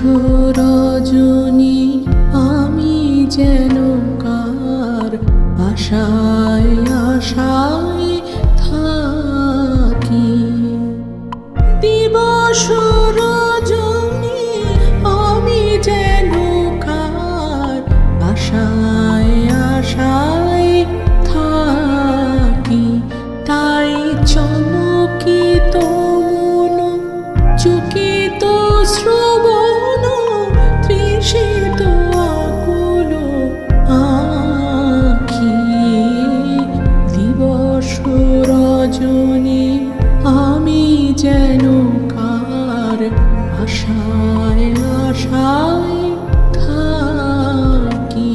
রজনী আমি যেন কার আশায় আশায় থাকি। দিবস রজনী আমি যেন কার আশায় আশায় থাকি। তাই চমকিত মন চকিত শ্রবণ তৃষিত আকুল আঁখি। দিবস রজনী আমি যেন কার আশায় আশায় থাকি।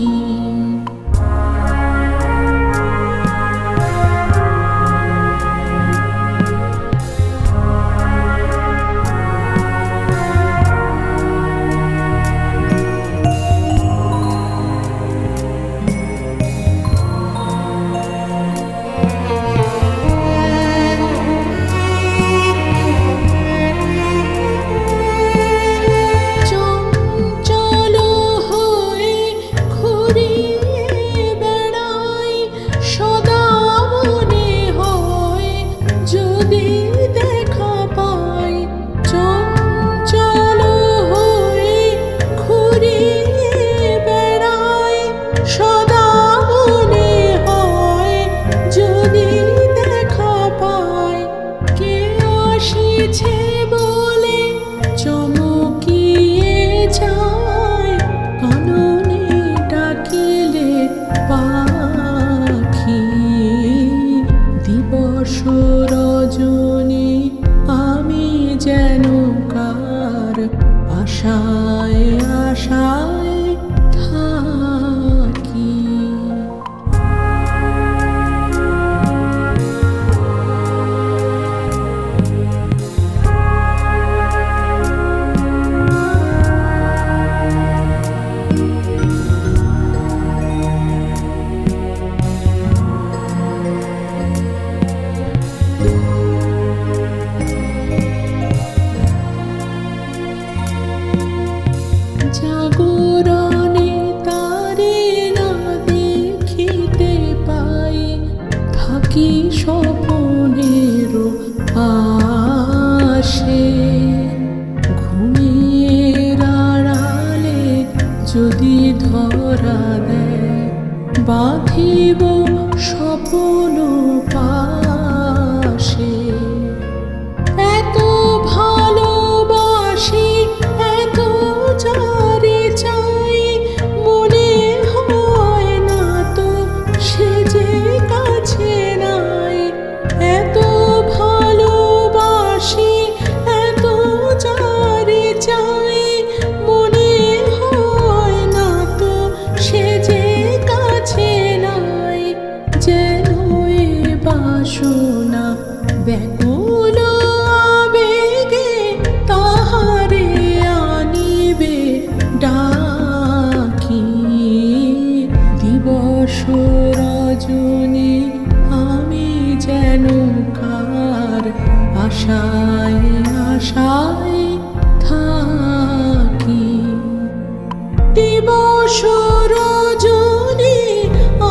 দিবস রজনী আমি যেন কার আশায় আশায় থাকি। জাগরণে তারে না দেখিতে পাই, থাকি স্বপনের আশে। ঘুমের আড়ালে যদি ধরা দেয় বাঁধিব স্বপন পাশে। এত ভালোবাসি এত যারে চাই, মনে হয় না তো সে যে কাছে নাই। এত ভালোবাসি এত যারে চাই, মনে হয় না তো সে যে কাছে নাই। যেন এ বাসনা ব্যাকুল আবেগে তাহারে আনিবে ডাকি। দিবস রজনী আমি যেন কার আশায় আশায় থাকি। দিবস রজনী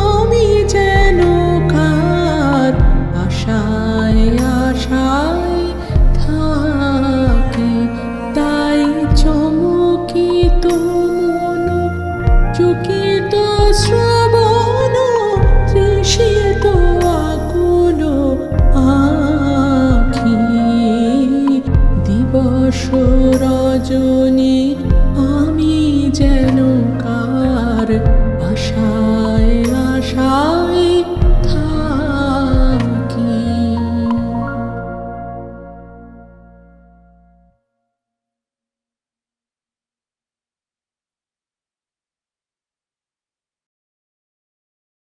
আমি যেন কার আশায় আশায় থাকি। তাই চমকিত মন চকিত শ্রবণ তৃষিত আকুল আঁখি। দিবস রজনী